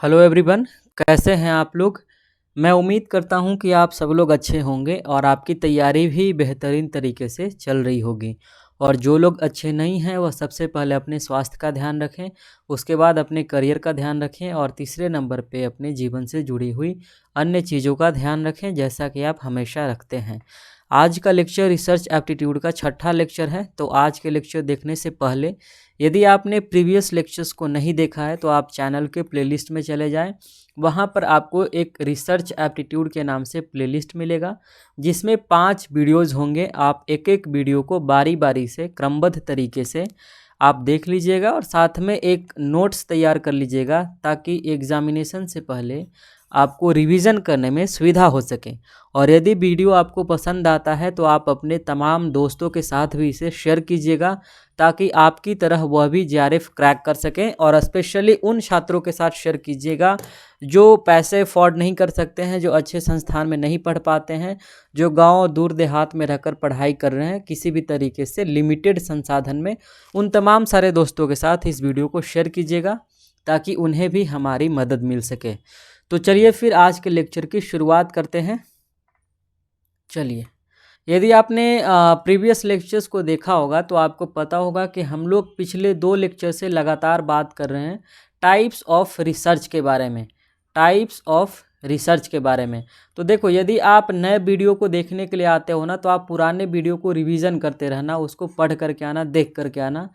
Hello everyone, कैसे हैं आप लोग। मैं उम्मीद करता हूं कि आप सब लोग अच्छे होंगे और आपकी तैयारी भी बेहतरीन तरीके से चल रही होगी। और जो लोग अच्छे नहीं हैं वह सबसे पहले अपने स्वास्थ्य का ध्यान रखें, उसके बाद अपने करियर का ध्यान रखें और तीसरे नंबर पे अपने जीवन से जुड़ी हुई अन्य चीज़ों का ध्यान रखें, जैसा कि आप हमेशा रखते हैं। आज का लेक्चर रिसर्च एप्टीट्यूड का छठा लेक्चर है। तो आज के लेक्चर देखने से पहले यदि आपने प्रीवियस लेक्चर्स को नहीं देखा है तो आप चैनल के प्लेलिस्ट में चले जाएं। वहां पर आपको एक रिसर्च एप्टीट्यूड के नाम से प्लेलिस्ट मिलेगा, जिसमें 5 वीडियोज़ होंगे। आप एक एक वीडियो को बारी बारी से क्रमबद्ध तरीके से आप देख लीजिएगा और साथ में एक नोट्स तैयार कर लीजिएगा, ताकि एग्जामिनेशन से पहले आपको रिवीजन करने में सुविधा हो सके। और यदि वीडियो आपको पसंद आता है तो आप अपने तमाम दोस्तों के साथ भी इसे शेयर कीजिएगा, ताकि आपकी तरह वह भी जेआरएफ क्रैक कर सकें। और स्पेशली उन छात्रों के साथ शेयर कीजिएगा जो पैसे अफोर्ड नहीं कर सकते हैं, जो अच्छे संस्थान में नहीं पढ़ पाते हैं, जो गांव दूर देहात में रहकर पढ़ाई कर रहे हैं किसी भी तरीके से लिमिटेड संसाधन में। उन तमाम सारे दोस्तों के साथ इस वीडियो को शेयर कीजिएगा, ताकि उन्हें भी हमारी मदद मिल सके। तो चलिए फिर आज के लेक्चर की शुरुआत करते हैं। चलिए, यदि आपने प्रीवियस लेक्चर्स को देखा होगा तो आपको पता होगा कि हम लोग पिछले 2 लेक्चर से लगातार बात कर रहे हैं टाइप्स ऑफ रिसर्च के बारे में। टाइप्स ऑफ रिसर्च के बारे में तो देखो, यदि आप नए वीडियो को देखने के लिए आते हो ना, तो आप पुराने वीडियो को रिवीजन करते रहना, उसको पढ़ करके आना, देख करके आना,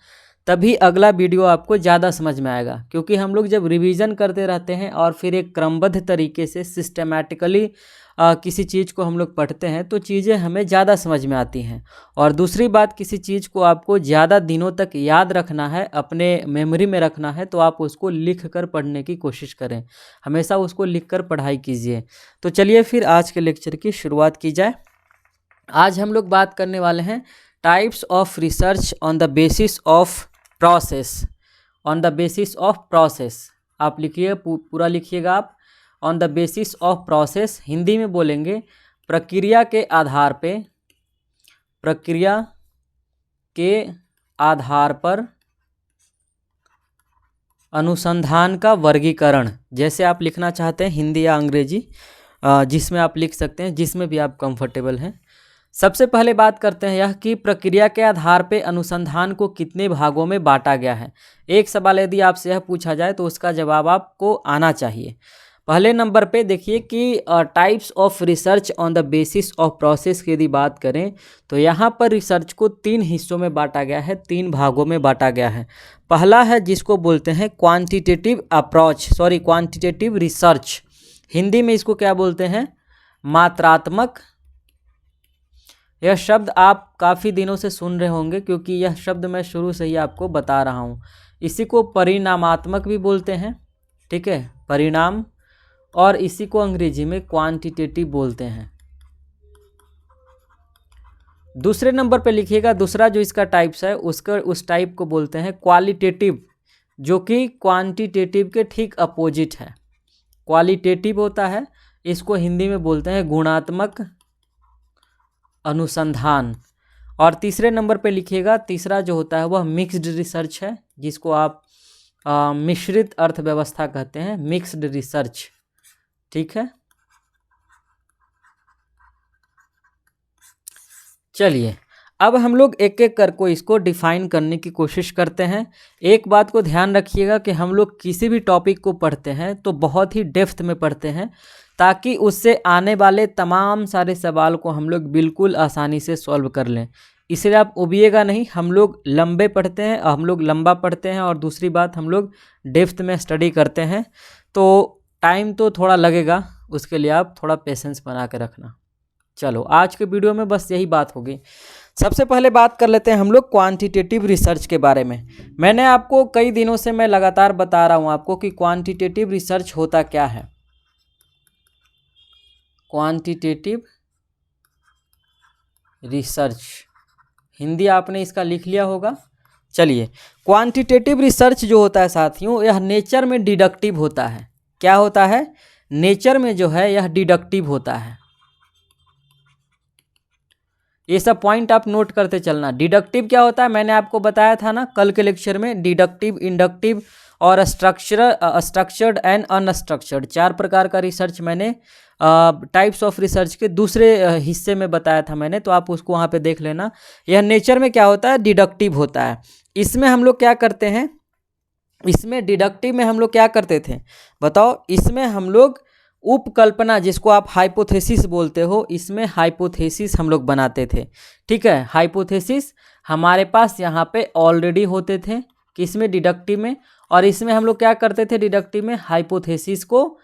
तभी अगला वीडियो आपको ज़्यादा समझ में आएगा। क्योंकि हम लोग जब रिवीजन करते रहते हैं और फिर एक क्रमबद्ध तरीके से सिस्टमैटिकली किसी चीज़ को हम लोग पढ़ते हैं तो चीज़ें हमें ज़्यादा समझ में आती हैं। और दूसरी बात, किसी चीज़ को आपको ज़्यादा दिनों तक याद रखना है, अपने मेमोरी में रखना है, तो आप उसको लिख कर पढ़ने की कोशिश करें। हमेशा उसको लिख कर पढ़ाई कीजिए। तो चलिए फिर आज के लेक्चर की शुरुआत की जाए। आज हम लोग बात करने वाले हैं types of research on the basis of process. On the basis of process आप लिखिए, पूरा लिखिएगा आप। On the basis of process Hindi में बोलेंगे प्रक्रिया के आधार पे, प्रक्रिया के आधार पर अनुसंधान का वर्गीकरण। जैसे आप लिखना चाहते हैं, हिंदी या अंग्रेजी, जिसमें आप लिख सकते हैं, जिसमें भी आप कंफर्टेबल हैं। सबसे पहले बात करते हैं यह कि प्रक्रिया के आधार पे अनुसंधान को कितने भागों में बांटा गया है। एक सवाल यदि आपसे यह पूछा जाए तो उसका जवाब आपको आना चाहिए। पहले नंबर पे देखिए कि types of research on the basis of process की यदि बात करें तो यहाँ पर रिसर्च को 3 हिस्सों में बांटा गया है, 3 भागों में बांटा गया है। पहला है जिसको बोलते हैं quantitative approach, quantitative research. Hindi में इसको क्या बोलते हैं? मात्रात्मक। यह शब्द आप काफ़ी दिनों से सुन रहे होंगे, क्योंकि यह शब्द मैं शुरू से ही आपको बता रहा हूँ। इसी को परिणामात्मक भी बोलते हैं, ठीक है, परिणाम। और इसी को अंग्रेजी में क्वांटिटेटिव बोलते हैं। दूसरे नंबर पे लिखिएगा, दूसरा जो इसका टाइप्स है उस टाइप को बोलते हैं क्वालिटेटिव, जो कि क्वांटिटेटिव के ठीक अपोजिट है। क्वालिटेटिव होता है, इसको हिंदी में बोलते हैं गुणात्मक अनुसंधान। और तीसरे नंबर पे लिखिएगा, तीसरा जो होता है वह मिक्स्ड रिसर्च है, जिसको आप मिश्रित अर्थव्यवस्था कहते हैं, मिक्स्ड रिसर्च, ठीक है। चलिए, अब हम लोग एक एक करके इसको डिफाइन करने की कोशिश करते हैं। एक बात को ध्यान रखिएगा कि हम लोग किसी भी टॉपिक को पढ़ते हैं तो बहुत ही डेप्थ में पढ़ते हैं, ताकि उससे आने वाले तमाम सारे सवाल को हम लोग बिल्कुल आसानी से सॉल्व कर लें। इसलिए आप उबिएगा नहीं, हम लोग लंबे पढ़ते हैं, हम लोग लंबा पढ़ते हैं, और दूसरी बात हम लोग डेप्थ में स्टडी करते हैं। तो टाइम तो थोड़ा लगेगा, उसके लिए आप थोड़ा पेशेंस बना के रखना। चलो, आज के वीडियो में बस यही बात होगी। सबसे पहले बात कर लेते हैं हम लोग क्वांटिटेटिव रिसर्च के बारे में। मैंने आपको कई दिनों से मैं लगातार बता रहा हूँ आपको कि क्वांटिटेटिव रिसर्च होता क्या है। क्वांटिटेटिव रिसर्च हिंदी आपने इसका लिख लिया होगा। चलिए, क्वांटिटेटिव रिसर्च जो होता है साथियों, यह नेचर में डिडक्टिव होता है। क्या होता है? नेचर में जो है यह डिडक्टिव होता है। ये सब पॉइंट आप नोट करते चलना। डिडक्टिव क्या होता है मैंने आपको बताया था ना कल के लेक्चर में, डिडक्टिव, इंडक्टिव और स्ट्रक्चर्ड एंड अनस्ट्रक्चर्ड, 4 प्रकार का रिसर्च मैंने टाइप्स ऑफ रिसर्च के दूसरे हिस्से में बताया था मैंने, तो आप उसको वहाँ पे देख लेना। यह नेचर में क्या होता है, डिडक्टिव होता है। इसमें हम लोग क्या करते हैं, इसमें डिडक्टिव में हम लोग क्या करते थे बताओ, इसमें हम लोग उपकल्पना, जिसको आप हाइपोथेसिस बोलते हो, इसमें हाइपोथेसिस हम लोग बनाते थे। ठीक है, हाइपोथेसिस हमारे पास यहाँ पे ऑलरेडी होते थे, किसमें, डिडक्टिव में। और इसमें हम लोग क्या करते थे, डिडक्टिव में हाइपोथेसिस को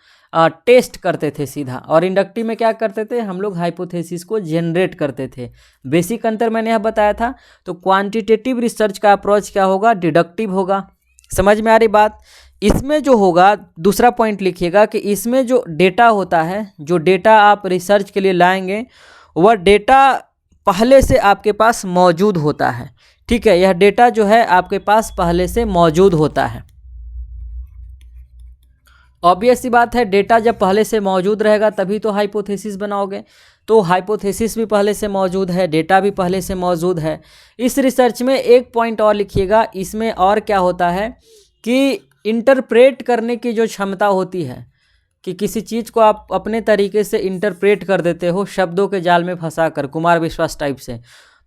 टेस्ट करते थे सीधा, और इंडक्टिव में क्या करते थे, हम लोग हाइपोथेसिस को जनरेट करते थे। बेसिक अंतर मैंने यहाँ बताया था। तो क्वांटिटेटिव रिसर्च का अप्रोच क्या होगा, डिडक्टिव होगा। समझ में आ रही बात। इसमें जो होगा, दूसरा पॉइंट लिखिएगा कि इसमें जो डेटा होता है, जो डेटा आप रिसर्च के लिए लाएंगे, वह डेटा पहले से आपके पास मौजूद होता है। ठीक है, यह डेटा जो है आपके पास पहले से मौजूद होता है। ऑब्वियस सी बात है, डेटा जब पहले से मौजूद रहेगा तभी तो हाइपोथेसिस बनाओगे। तो हाइपोथेसिस भी पहले से मौजूद है, डेटा भी पहले से मौजूद है। इस रिसर्च में एक पॉइंट और लिखिएगा, इसमें और क्या होता है कि इंटरप्रेट करने की जो क्षमता होती है, कि किसी चीज़ को आप अपने तरीके से इंटरप्रेट कर देते हो, शब्दों के जाल में फंसा कर, कुमार विश्वास टाइप से,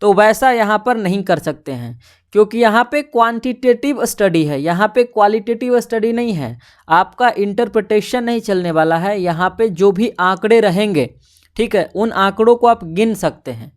तो वैसा यहाँ पर नहीं कर सकते हैं, क्योंकि यहाँ पे क्वांटिटेटिव स्टडी है, यहाँ पे क्वालिटेटिव स्टडी नहीं है। आपका इंटरप्रिटेशन नहीं चलने वाला है, यहाँ पे जो भी आंकड़े रहेंगे, ठीक है, उन आंकड़ों को आप गिन सकते हैं।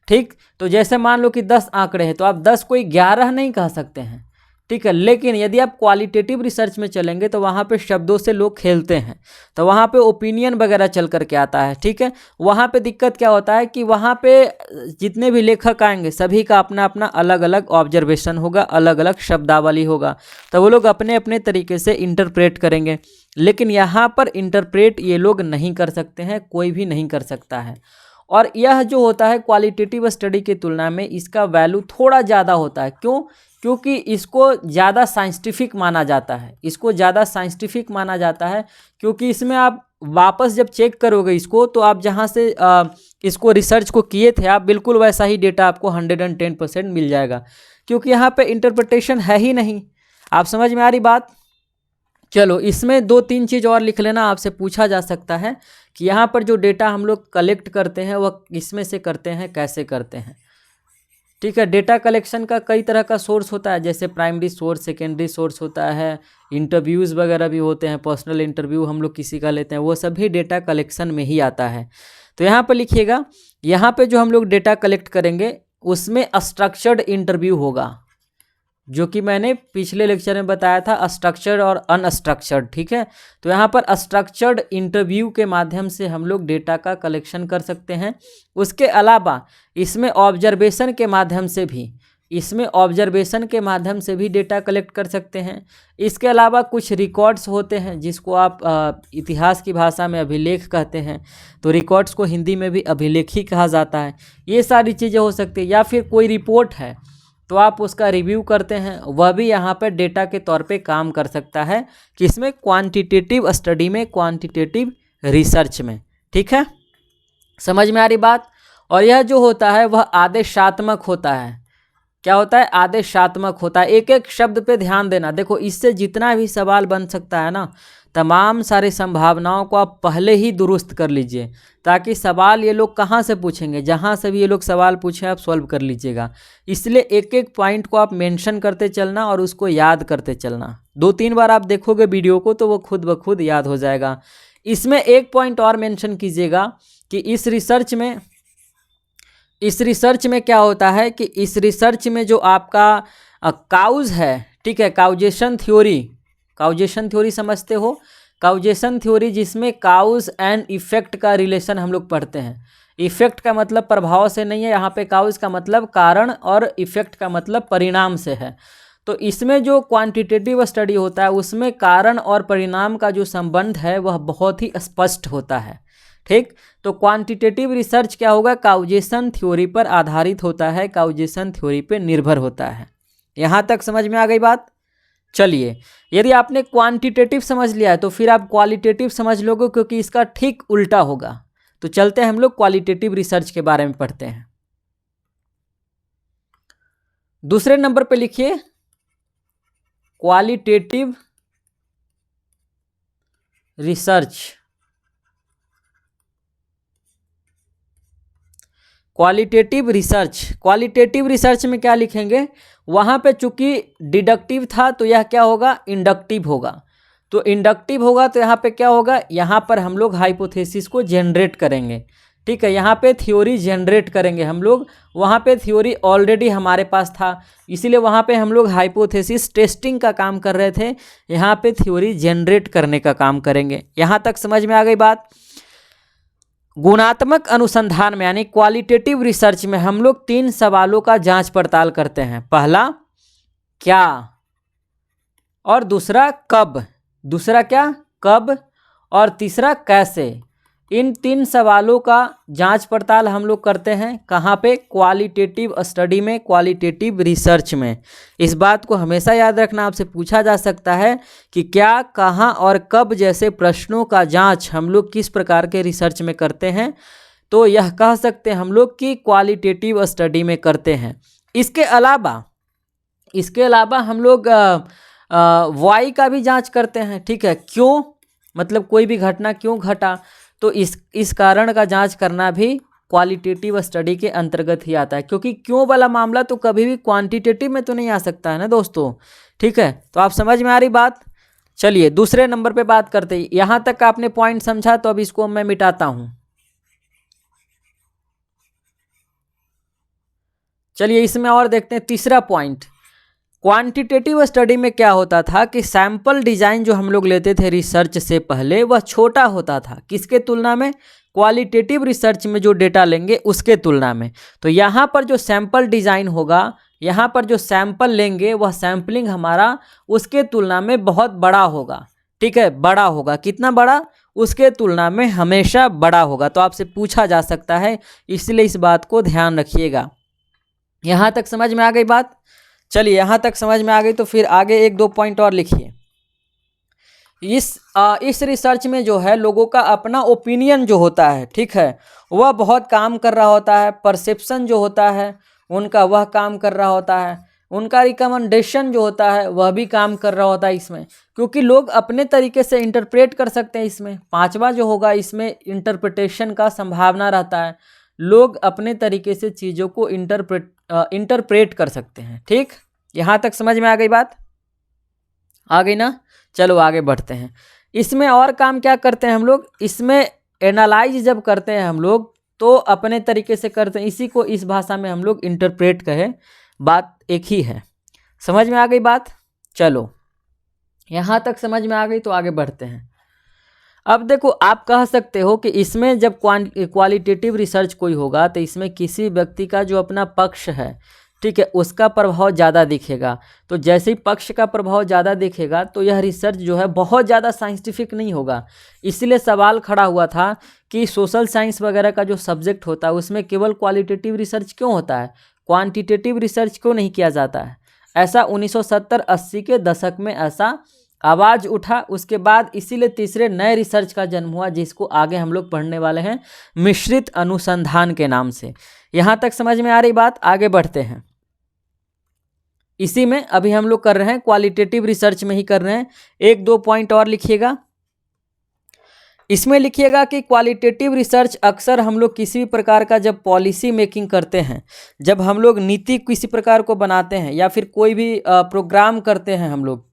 ठीक, तो जैसे मान लो कि 10 आंकड़े हैं, तो आप 10 को 11 नहीं कह सकते हैं। ठीक है, लेकिन यदि आप क्वालिटेटिव रिसर्च में चलेंगे तो वहाँ पे शब्दों से लोग खेलते हैं, तो वहाँ पे ओपिनियन वगैरह चल करके आता है। ठीक है, वहाँ पे दिक्कत क्या होता है कि वहाँ पे जितने भी लेखक आएंगे सभी का अपना अपना अलग अलग ऑब्जर्वेशन होगा, अलग अलग शब्दावली होगा, तो वो लोग अपने अपने तरीके से इंटरप्रेट करेंगे। लेकिन यहाँ पर इंटरप्रेट ये लोग नहीं कर सकते हैं, कोई भी नहीं कर सकता है। और यह जो होता है क्वालिटेटिव स्टडी की तुलना में इसका वैल्यू थोड़ा ज़्यादा होता है। क्यों? क्योंकि इसको ज़्यादा साइंटिफिक माना जाता है, इसको ज़्यादा साइंटिफिक माना जाता है, क्योंकि इसमें आप वापस जब चेक करोगे इसको, तो आप जहाँ से इसको रिसर्च को किए थे, आप बिल्कुल वैसा ही डेटा आपको 110% मिल जाएगा, क्योंकि यहाँ पे इंटरप्रिटेशन है ही नहीं। आप समझ में आ रही बात। चलो, इसमें 2-3 चीज़ और लिख लेना, आपसे पूछा जा सकता है कि यहाँ पर जो डेटा हम लोग कलेक्ट करते हैं वह किसमें से करते हैं, कैसे करते हैं। ठीक है, डेटा कलेक्शन का कई तरह का सोर्स होता है, जैसे प्राइमरी सोर्स, सेकेंडरी सोर्स होता है, इंटरव्यूज़ वगैरह भी होते हैं, पर्सनल इंटरव्यू हम लोग किसी का लेते हैं, वो सभी डेटा कलेक्शन में ही आता है। तो यहाँ पर लिखिएगा, यहाँ पे जो हम लोग डेटा कलेक्ट करेंगे उसमें स्ट्रक्चर्ड इंटरव्यू होगा, जो कि मैंने पिछले लेक्चर में बताया था, स्ट्रक्चर्ड और अनस्ट्रक्चर्ड। ठीक है, तो यहाँ पर स्ट्रक्चर्ड इंटरव्यू के माध्यम से हम लोग डेटा का कलेक्शन कर सकते हैं। उसके अलावा इसमें ऑब्जर्वेशन के माध्यम से भी, डेटा कलेक्ट कर सकते हैं। इसके अलावा कुछ रिकॉर्ड्स होते हैं जिसको आप इतिहास की भाषा में अभिलेख कहते हैं, तो रिकॉर्ड्स को हिंदी में भी अभिलेख ही कहा जाता है। ये सारी चीज़ें हो सकती है, या फिर कोई रिपोर्ट है तो आप उसका रिव्यू करते हैं, वह भी यहाँ पर डेटा के तौर पे काम कर सकता है, किसमें, क्वांटिटेटिव स्टडी में, क्वांटिटेटिव रिसर्च में। ठीक है, समझ में आ रही बात। और यह जो होता है वह आदेशात्मक होता है। क्या होता है, आदेशात्मक होता है। एक एक शब्द पे ध्यान देना। देखो, इससे जितना भी सवाल बन सकता है ना, तमाम सारी संभावनाओं को आप पहले ही दुरुस्त कर लीजिए, ताकि सवाल ये लोग कहाँ से पूछेंगे, जहाँ से भी ये लोग सवाल पूछें आप सॉल्व कर लीजिएगा। इसलिए एक एक पॉइंट को आप मेंशन करते चलना और उसको याद करते चलना। 2-3 बार आप देखोगे वीडियो को तो वो खुद ब खुद याद हो जाएगा। इसमें एक पॉइंट और मेंशन कीजिएगा कि इस रिसर्च में क्या होता है कि इस रिसर्च में जो आपका काउज है, ठीक है, काउजेशन थ्योरी समझते हो, काउजेशन थ्योरी, जिसमें काउज एंड इफेक्ट का रिलेशन हम लोग पढ़ते हैं। इफेक्ट का मतलब प्रभाव से नहीं है, यहाँ पे काउज का मतलब कारण और इफेक्ट का मतलब परिणाम से है। तो इसमें जो क्वांटिटेटिव स्टडी होता है उसमें कारण और परिणाम का जो संबंध है वह बहुत ही स्पष्ट होता है। ठीक, तो क्वांटिटेटिव रिसर्च क्या होगा, काउजेशन थ्योरी पर आधारित होता है, काउजेशन थ्योरी पर निर्भर होता है। यहाँ तक समझ में आ गई बात। चलिए, यदि आपने क्वांटिटेटिव समझ लिया है तो फिर आप क्वालिटेटिव समझ लोगे, क्योंकि इसका ठीक उल्टा होगा। तो चलते हैं हम लोग क्वालिटेटिव रिसर्च के बारे में पढ़ते हैं। दूसरे नंबर पे लिखिए qualitative research, qualitative research, qualitative research में क्या लिखेंगे, वहाँ पे चूंकि डिडक्टिव था तो यह क्या होगा, इंडक्टिव होगा। तो इंडक्टिव होगा तो यहाँ पे क्या होगा, यहाँ पर हम लोग हाइपोथेसिस को जनरेट करेंगे। ठीक है, यहाँ पे थ्योरी जनरेट करेंगे हम लोग, वहाँ पे थ्योरी ऑलरेडी हमारे पास था, इसीलिए वहाँ पे हम लोग हाइपोथेसिस टेस्टिंग का काम कर रहे थे, यहाँ पे थ्योरी जनरेट करने का काम करेंगे। यहाँ तक समझ में आ गई बात। गुणात्मक अनुसंधान में यानी क्वालिटेटिव रिसर्च में हम लोग 3 सवालों का जांच पड़ताल करते हैं। पहला क्या, और दूसरा कब, दूसरा क्या कब, और तीसरा कैसे। इन 3 सवालों का जांच पड़ताल हम लोग करते हैं कहाँ पे, क्वालिटेटिव स्टडी में, क्वालिटेटिव रिसर्च में। इस बात को हमेशा याद रखना, आपसे पूछा जा सकता है कि क्या, कहाँ और कब जैसे प्रश्नों का जांच हम लोग किस प्रकार के रिसर्च में करते हैं, तो यह कह सकते हैं हम लोग कि क्वालिटेटिव स्टडी में करते हैं। इसके अलावा हम लोग वाई का भी जांच करते हैं। ठीक है, क्यों, मतलब कोई भी घटना क्यों घटा, तो इस कारण का जांच करना भी क्वालिटेटिव स्टडी के अंतर्गत ही आता है, क्योंकि क्यों वाला मामला तो कभी भी क्वांटिटेटिव में तो नहीं आ सकता है ना दोस्तों। ठीक है, तो आप समझ में आ रही बात। चलिए दूसरे नंबर पे बात करते हैं। यहाँ तक आपने पॉइंट समझा, तो अब इसको मैं मिटाता हूँ। चलिए इसमें और देखते हैं तीसरा पॉइंट। क्वांटिटेटिव स्टडी में क्या होता था कि सैंपल डिजाइन जो हम लोग लेते थे रिसर्च से पहले, वह छोटा होता था, किसके तुलना में, क्वालिटेटिव रिसर्च में जो डेटा लेंगे उसके तुलना में। तो यहाँ पर जो सैंपल डिजाइन होगा, यहाँ पर जो सैंपल लेंगे वह सैंपलिंग हमारा उसके तुलना में बहुत बड़ा होगा। ठीक है, बड़ा होगा, कितना बड़ा, उसके तुलना में हमेशा बड़ा होगा। तो आपसे पूछा जा सकता है, इसलिए इस बात को ध्यान रखिएगा। यहाँ तक समझ में आ गई बात। चलिए यहाँ तक समझ में आ गई, तो फिर आगे 1-2 पॉइंट और लिखिए। इस रिसर्च में जो है लोगों का अपना ओपिनियन जो होता है, ठीक है, वह बहुत काम कर रहा होता है। परसेप्शन जो होता है उनका, वह काम कर रहा होता है। उनका रिकमेंडेशन जो होता है वह भी काम कर रहा होता है इसमें, क्योंकि लोग अपने तरीके से इंटरप्रेट कर सकते हैं इसमें। 5वां जो होगा, इसमें इंटरप्रिटेशन का संभावना रहता है, लोग अपने तरीके से चीज़ों को इंटरप्रेट कर सकते हैं। ठीक, यहाँ तक समझ में आ गई बात, आ गई ना। चलो आगे बढ़ते हैं। इसमें और काम क्या करते हैं हम लोग, इसमें एनालाइज जब करते हैं हम लोग तो अपने तरीके से करते हैं, इसी को इस भाषा में हम लोग इंटरप्रेट कहें, बात एक ही है। समझ में आ गई बात। चलो यहाँ तक समझ में आ गई, तो आगे बढ़ते हैं। अब देखो, आप कह सकते हो कि इसमें जब क्वालिटेटिव रिसर्च कोई होगा तो इसमें किसी व्यक्ति का जो अपना पक्ष है, ठीक है, उसका प्रभाव ज़्यादा दिखेगा। तो जैसे ही पक्ष का प्रभाव ज़्यादा दिखेगा तो यह रिसर्च जो है बहुत ज़्यादा साइंटिफिक नहीं होगा। इसलिए सवाल खड़ा हुआ था कि सोशल साइंस वगैरह का जो सब्जेक्ट होता है उसमें केवल क्वालिटेटिव रिसर्च क्यों होता है, क्वांटिटेटिव रिसर्च क्यों नहीं किया जाता है। ऐसा 1970-80 के दशक में ऐसा आवाज़ उठा। उसके बाद इसीलिए तीसरे नए रिसर्च का जन्म हुआ, जिसको आगे हम लोग पढ़ने वाले हैं मिश्रित अनुसंधान के नाम से। यहाँ तक समझ में आ रही बात, आगे बढ़ते हैं। इसी में अभी हम लोग कर रहे हैं, क्वालिटेटिव रिसर्च में ही कर रहे हैं। 1-2 पॉइंट और लिखिएगा। इसमें लिखिएगा कि क्वालिटेटिव रिसर्च अक्सर हम लोग किसी भी प्रकार का जब पॉलिसी मेकिंग करते हैं, जब हम लोग नीति किसी प्रकार को बनाते हैं या फिर कोई भी प्रोग्राम करते हैं हम लोग,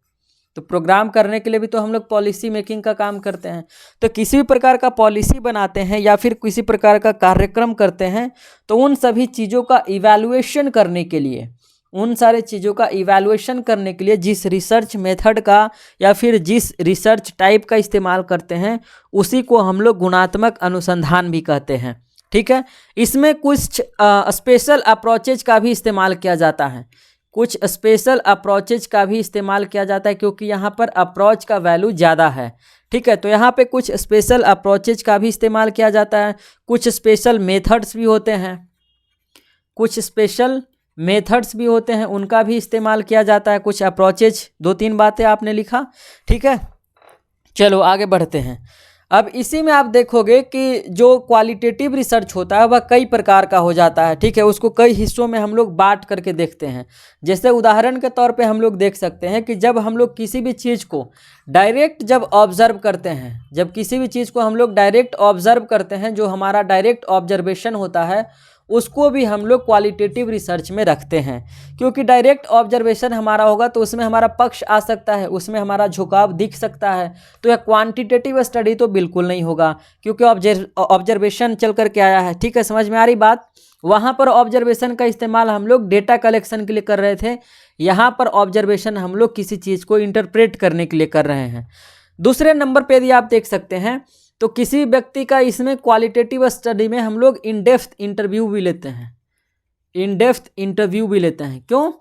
तो प्रोग्राम करने के लिए भी तो हम लोग पॉलिसी मेकिंग का काम करते हैं। तो किसी भी प्रकार का पॉलिसी बनाते हैं या फिर किसी प्रकार का कार्यक्रम करते हैं, तो उन सभी चीज़ों का इवैल्यूएशन करने के लिए, उन सारे चीज़ों का इवैल्यूएशन करने के लिए जिस रिसर्च मेथड का या फिर जिस रिसर्च टाइप का इस्तेमाल करते हैं, उसी को हम लोग गुणात्मक अनुसंधान भी कहते हैं। ठीक है, इसमें कुछ स्पेशल अप्रोचेज का भी इस्तेमाल किया जाता है, कुछ स्पेशल अप्रोचेज का भी इस्तेमाल किया जाता है, क्योंकि यहाँ पर अप्रोच का वैल्यू ज़्यादा है। ठीक है, तो यहाँ पे कुछ स्पेशल अप्रोचेज का भी इस्तेमाल किया जाता है, कुछ स्पेशल मेथड्स भी होते हैं, कुछ स्पेशल मेथड्स भी होते हैं, उनका भी इस्तेमाल किया जाता है, कुछ अप्रोचेज। 2-3 बातें आपने लिखा। ठीक है, चलो आगे बढ़ते हैं। अब इसी में आप देखोगे कि जो क्वालिटेटिव रिसर्च होता है वह कई प्रकार का हो जाता है, ठीक है। उसको कई हिस्सों में हम लोग बांट करके देखते हैं। जैसे उदाहरण के तौर पे हम लोग देख सकते हैं कि जब हम लोग किसी भी चीज़ को डायरेक्ट जब ऑब्जर्व करते हैं, जब किसी भी चीज़ को हम लोग डायरेक्ट ऑब्जर्व करते हैं, जो हमारा डायरेक्ट ऑब्जर्वेशन होता है उसको भी हम लोग क्वालिटेटिव रिसर्च में रखते हैं। क्योंकि डायरेक्ट ऑब्जर्वेशन हमारा होगा तो उसमें हमारा पक्ष आ सकता है, उसमें हमारा झुकाव दिख सकता है। तो यह क्वांटिटेटिव स्टडी तो बिल्कुल नहीं होगा, क्योंकि ऑब्जर्वेशन चल कर के आया है, ठीक है। समझ में आ रही बात। वहाँ पर ऑब्जर्वेशन का इस्तेमाल हम लोग डेटा कलेक्शन के लिए कर रहे थे, यहाँ पर ऑब्जर्वेशन हम लोग किसी चीज़ को इंटरप्रेट करने के लिए कर रहे हैं। दूसरे नंबर पर यदि आप देख सकते हैं तो किसी व्यक्ति का इसमें क्वालिटेटिव स्टडी में हम लोग इन डेप्थ इंटरव्यू भी लेते हैं, इन डेप्थ इंटरव्यू भी लेते हैं। क्यों?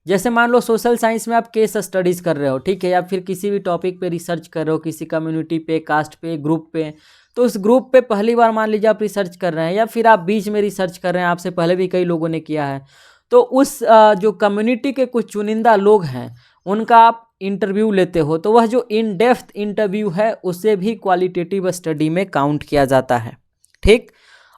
जैसे मान लो सोशल साइंस में आप केस स्टडीज़ कर रहे हो, ठीक है, या फिर किसी भी टॉपिक पे रिसर्च कर रहे हो, किसी कम्युनिटी पे, कास्ट पे, ग्रुप पे, तो उस ग्रुप पे पहली बार मान लीजिए आप रिसर्च कर रहे हैं, या फिर आप बीच में रिसर्च कर रहे हैं, आपसे पहले भी कई लोगों ने किया है, तो उस जो कम्युनिटी के कुछ चुनिंदा लोग हैं उनका आप इंटरव्यू लेते हो, तो वह जो इन डेप्थ इंटरव्यू है उसे भी क्वालिटेटिव स्टडी में काउंट किया जाता है, ठीक।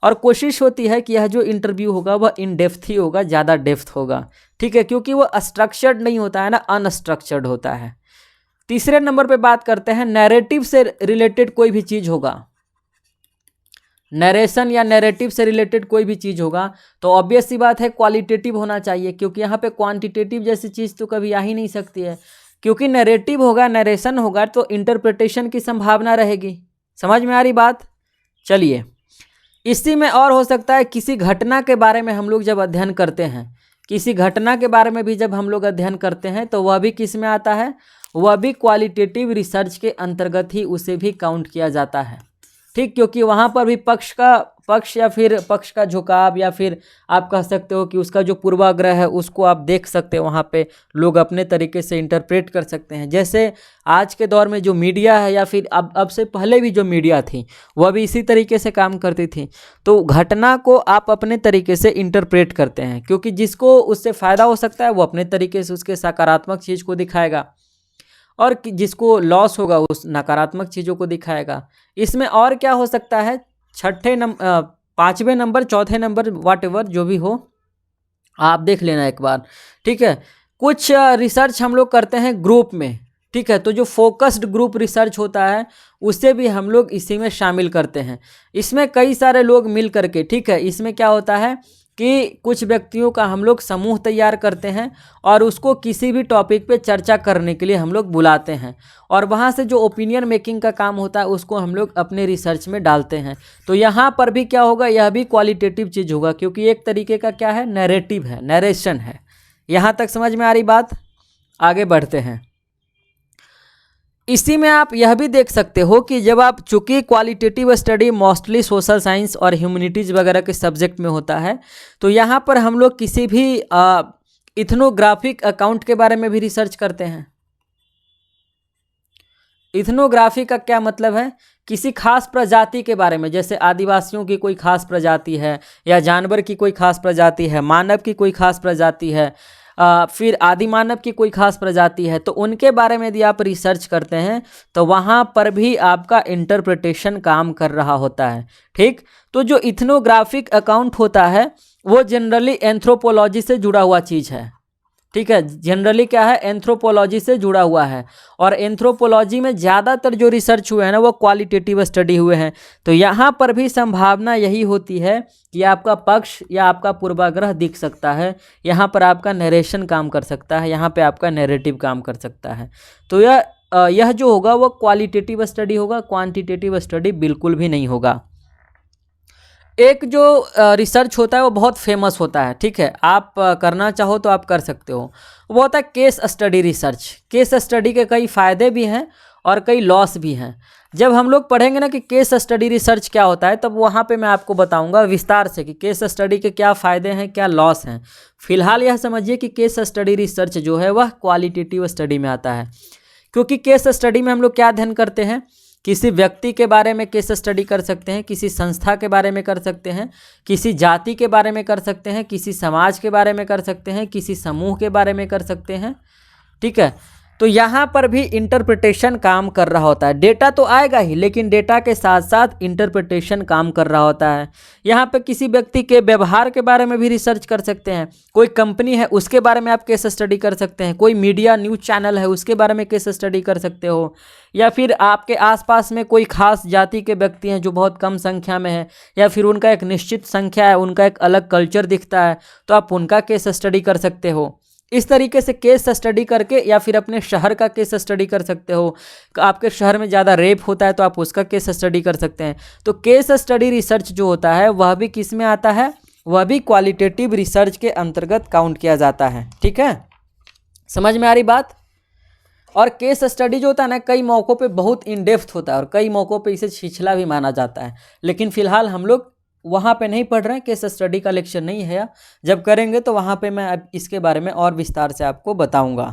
और कोशिश होती है कि यह जो इंटरव्यू होगा वह इन डेप्थ ही होगा, ज़्यादा डेप्थ होगा, ठीक है, क्योंकि वह स्ट्रक्चर्ड नहीं होता है ना, अनस्ट्रक्चर्ड होता है। तीसरे नंबर पे बात करते हैं, नैरेटिव से रिलेटेड कोई भी चीज़ होगा, नरेशन या नैरेटिव से रिलेटेड कोई भी चीज़ होगा तो ऑब्वियस सी बात है क्वालिटेटिव होना चाहिए, क्योंकि यहाँ पे क्वांटिटेटिव जैसी चीज़ तो कभी आ ही नहीं सकती है। क्योंकि नैरेटिव होगा, नरेशन होगा तो इंटरप्रिटेशन की संभावना रहेगी। समझ में आ रही बात। चलिए, इसी में और हो सकता है किसी घटना के बारे में हम लोग जब अध्ययन करते हैं, किसी घटना के बारे में भी जब हम लोग अध्ययन करते हैं तो वह भी किस में आता है, वह भी क्वालिटेटिव रिसर्च के अंतर्गत ही उसे भी काउंट किया जाता है, ठीक। क्योंकि वहाँ पर भी पक्ष या फिर पक्ष का झुकाव, या फिर आप कह सकते हो कि उसका जो पूर्वाग्रह है उसको आप देख सकते हो, वहाँ पे लोग अपने तरीके से इंटरप्रेट कर सकते हैं। जैसे आज के दौर में जो मीडिया है, या फिर अब से पहले भी जो मीडिया थी वह भी इसी तरीके से काम करती थी। तो घटना को आप अपने तरीके से इंटरप्रेट करते हैं, क्योंकि जिसको उससे फ़ायदा हो सकता है वो अपने तरीके से उसके सकारात्मक चीज़ को दिखाएगा, और जिसको लॉस होगा उस नकारात्मक चीज़ों को दिखाएगा। इसमें और क्या हो सकता है, पाँचवें नंबर, चौथे नंबर, व्हाटएवर जो भी हो आप देख लेना एक बार, ठीक है। कुछ रिसर्च हम लोग करते हैं ग्रुप में, ठीक है, तो जो फोकस्ड ग्रुप रिसर्च होता है उसे भी हम लोग इसी में शामिल करते हैं। इसमें कई सारे लोग मिल करके, ठीक है, इसमें क्या होता है कि कुछ व्यक्तियों का हम लोग समूह तैयार करते हैं और उसको किसी भी टॉपिक पे चर्चा करने के लिए हम लोग बुलाते हैं, और वहाँ से जो ओपिनियन मेकिंग का काम होता है उसको हम लोग अपने रिसर्च में डालते हैं। तो यहाँ पर भी क्या होगा, यह भी क्वालिटेटिव चीज़ होगा, क्योंकि एक तरीके का क्या है, नैरेटिव है, नरेशन है। यहाँ तक समझ में आ रही बात। आगे बढ़ते हैं। इसी में आप यह भी देख सकते हो कि जब आप, चूँकि qualitative study mostly social science और ह्यूमैनिटीज़ वगैरह के सब्जेक्ट में होता है, तो यहाँ पर हम लोग किसी भी इथनोग्राफिक अकाउंट के बारे में भी रिसर्च करते हैं। इथनोग्राफी का क्या मतलब है, किसी खास प्रजाति के बारे में, जैसे आदिवासियों की कोई खास प्रजाति है, या जानवर की कोई खास प्रजाति है, मानव की कोई खास प्रजाति है, फिर आदि मानव की कोई खास प्रजाति है, तो उनके बारे में यदि आप रिसर्च करते हैं तो वहाँ पर भी आपका इंटरप्रिटेशन काम कर रहा होता है, ठीक। तो जो इथनोग्राफिक अकाउंट होता है वो जनरली एंथ्रोपोलॉजी से जुड़ा हुआ चीज़ है, ठीक है। जनरली क्या है, एंथ्रोपोलॉजी से जुड़ा हुआ है, और एंथ्रोपोलॉजी में ज़्यादातर जो रिसर्च हुए हैं ना वो क्वालिटेटिव स्टडी हुए हैं। तो यहाँ पर भी संभावना यही होती है कि आपका पक्ष या आपका पूर्वाग्रह दिख सकता है, यहाँ पर आपका नरेशन काम कर सकता है, यहाँ पे आपका नैरेटिव काम कर सकता है। तो यह जो होगा वो क्वालिटेटिव स्टडी होगा, क्वांटिटेटिव स्टडी बिल्कुल भी नहीं होगा। एक जो रिसर्च होता है वो बहुत फेमस होता है, ठीक है, आप करना चाहो तो आप कर सकते हो, वो होता है case study research. Case study के कई फ़ायदे भी हैं और कई लॉस भी हैं। जब हम लोग पढ़ेंगे ना कि केस स्टडी रिसर्च क्या होता है, तब वहाँ पे मैं आपको बताऊँगा विस्तार से कि केस स्टडी के क्या फ़ायदे हैं, क्या लॉस हैं। फिलहाल यह समझिए कि केस स्टडी रिसर्च जो है वह क्वालिटेटिव स्टडी में आता है, क्योंकि केस स्टडी में हम लोग क्या अध्ययन करते हैं, किसी व्यक्ति के बारे में केस स्टडी कर सकते हैं, किसी संस्था के बारे में कर सकते हैं, किसी जाति के बारे में कर सकते हैं, किसी समाज के बारे में कर सकते हैं, किसी समूह के बारे में कर सकते हैं, ठीक है। तो यहाँ पर भी इंटरप्रिटेशन काम कर रहा होता है। डेटा तो आएगा ही, लेकिन डेटा के साथ साथ इंटरप्रिटेशन काम कर रहा होता है। यहाँ पे किसी व्यक्ति के व्यवहार के बारे में भी रिसर्च कर सकते हैं, कोई कंपनी है उसके बारे में आप केस स्टडी कर सकते हैं, कोई मीडिया न्यूज़ चैनल है उसके बारे में केस स्टडी कर सकते हो, या फिर आपके आसपास में कोई खास जाति के व्यक्ति हैं जो बहुत कम संख्या में है, या फिर उनका एक निश्चित संख्या है, उनका एक अलग कल्चर दिखता है, तो आप उनका केस स्टडी कर सकते हो। इस तरीके से केस स्टडी करके, या फिर अपने शहर का केस स्टडी कर सकते हो। आपके शहर में ज़्यादा रेप होता है तो आप उसका केस स्टडी कर सकते हैं। तो केस स्टडी रिसर्च जो होता है वह भी किस में आता है, वह भी क्वालिटेटिव रिसर्च के अंतर्गत काउंट किया जाता है। ठीक है, समझ में आ रही बात। और केस स्टडी जो होता है ना, कई मौक़ों पे बहुत इन डेप्थ होता है और कई मौक़ों पे इसे छिछला भी माना जाता है, लेकिन फ़िलहाल हम लोग वहाँ पे नहीं पढ़ रहे हैं, केस स्टडी का लेक्चर नहीं है। जब करेंगे तो वहाँ पे मैं अब इसके बारे में और विस्तार से आपको बताऊँगा।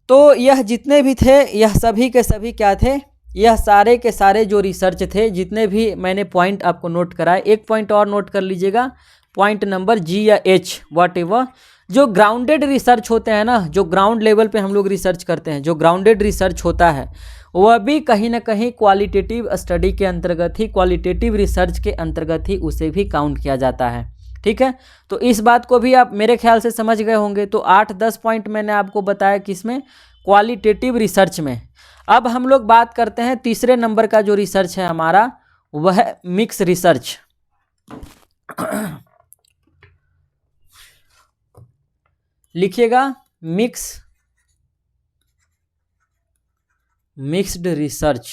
तो यह जितने भी थे, यह सभी के सभी क्या थे, यह सारे के सारे जो रिसर्च थे, जितने भी मैंने पॉइंट आपको नोट कराए, एक पॉइंट और नोट कर लीजिएगा, पॉइंट नंबर जी या एच वॉट एवर। जो ग्राउंडेड रिसर्च होते हैं ना, जो ग्राउंड लेवल पे हम लोग रिसर्च करते हैं, जो ग्राउंडेड रिसर्च होता है वह भी कहीं ना कहीं क्वालिटेटिव स्टडी के अंतर्गत ही, क्वालिटेटिव रिसर्च के अंतर्गत ही उसे भी काउंट किया जाता है। ठीक है, तो इस बात को भी आप मेरे ख्याल से समझ गए होंगे। तो 8-10 पॉइंट मैंने आपको बताया किसमें, क्वालिटेटिव रिसर्च में। अब हम लोग बात करते हैं तीसरे नंबर का जो रिसर्च है हमारा, वह मिक्स रिसर्च। लिखिएगा मिक्स्ड रिसर्च।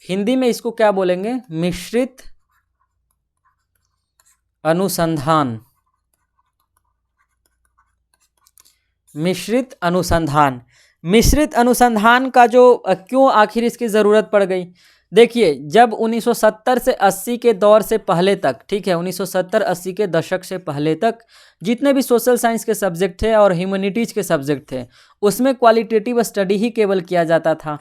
हिंदी में इसको क्या बोलेंगे, मिश्रित अनुसंधान। मिश्रित अनुसंधान। मिश्रित अनुसंधान का जो क्यों आखिर इसकी ज़रूरत पड़ गई, देखिए जब 1970 से 80 के दौर से पहले तक, ठीक है, 1970-80 के दशक से पहले तक जितने भी सोशल साइंस के सब्जेक्ट थे और ह्यूमैनिटीज़ के सब्जेक्ट थे, उसमें क्वालिटेटिव स्टडी ही केवल किया जाता था।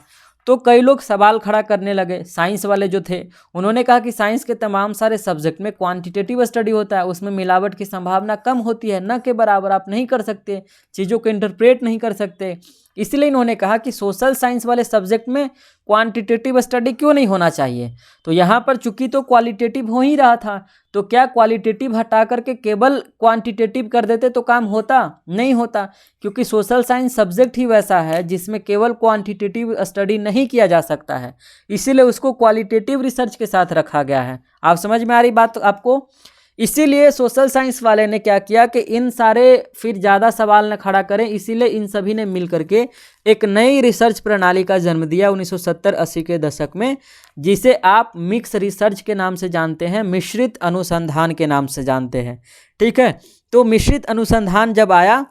तो कई लोग सवाल खड़ा करने लगे, साइंस वाले जो थे उन्होंने कहा कि साइंस के तमाम सारे सब्जेक्ट में क्वांटिटेटिव स्टडी होता है, उसमें मिलावट की संभावना कम होती है, न के बराबर आप नहीं कर सकते, चीज़ों को इंटरप्रेट नहीं कर सकते। इसलिए इन्होंने कहा कि सोशल साइंस वाले सब्जेक्ट में क्वांटिटेटिव स्टडी क्यों नहीं होना चाहिए। तो यहाँ पर चूंकि तो क्वालिटेटिव हो ही रहा था, तो क्या क्वालिटेटिव हटा करके केवल क्वांटिटेटिव कर देते तो काम होता? नहीं होता, क्योंकि सोशल साइंस सब्जेक्ट ही वैसा है जिसमें केवल क्वांटिटेटिव स्टडी नहीं किया जा सकता है, इसीलिए उसको क्वालिटेटिव रिसर्च के साथ रखा गया है। आप समझ में आ रही बात आपको। इसीलिए सोशल साइंस वाले ने क्या किया कि इन सारे फिर ज़्यादा सवाल न खड़ा करें, इसीलिए इन सभी ने मिल करके एक नई रिसर्च प्रणाली का जन्म दिया 1970-80 के दशक में, जिसे आप मिक्स रिसर्च के नाम से जानते हैं, मिश्रित अनुसंधान के नाम से जानते हैं। ठीक है, तो मिश्रित अनुसंधान जब आया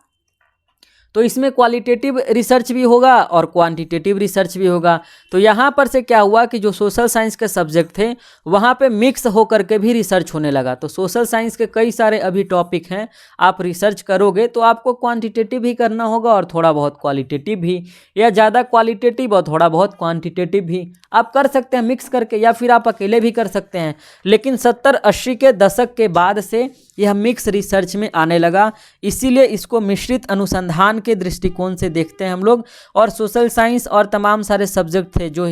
तो इसमें क्वालिटेटिव रिसर्च भी होगा और क्वांटिटेटिव रिसर्च भी होगा। तो यहाँ पर से क्या हुआ कि जो सोशल साइंस के सब्जेक्ट थे वहाँ पे मिक्स होकर के भी रिसर्च होने लगा। तो सोशल साइंस के कई सारे अभी टॉपिक हैं, आप रिसर्च करोगे तो आपको क्वांटिटेटिव भी करना होगा और थोड़ा बहुत क्वालिटेटिव भी, या ज़्यादा क्वालिटेटिव और थोड़ा बहुत क्वान्टिटेटिव भी आप कर सकते हैं मिक्स करके, या फिर आप अकेले भी कर सकते हैं। लेकिन 70-80 के दशक के बाद से यह मिक्स रिसर्च में आने लगा, इसीलिए इसको मिश्रित अनुसंधान के दृष्टिकोण से देखते हैं हम लोग। और सोशल साइंस और तमाम सारे सब्जेक्ट थे जो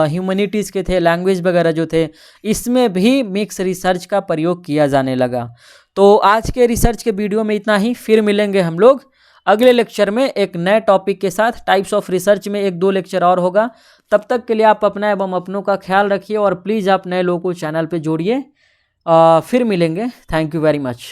ह्यूमैनिटीज़ के थे, लैंग्वेज वगैरह जो थे, इसमें भी मिक्स रिसर्च का प्रयोग किया जाने लगा। तो आज के रिसर्च के वीडियो में इतना ही, फिर मिलेंगे हम लोग अगले लेक्चर में एक नए टॉपिक के साथ। टाइप्स ऑफ रिसर्च में 1-2 लेक्चर और होगा। तब तक के लिए आप अपना एवं अपनों का ख्याल रखिए और प्लीज़ आप नए लोगों को चैनल पर जोड़िए। फिर मिलेंगे। Thank you very much.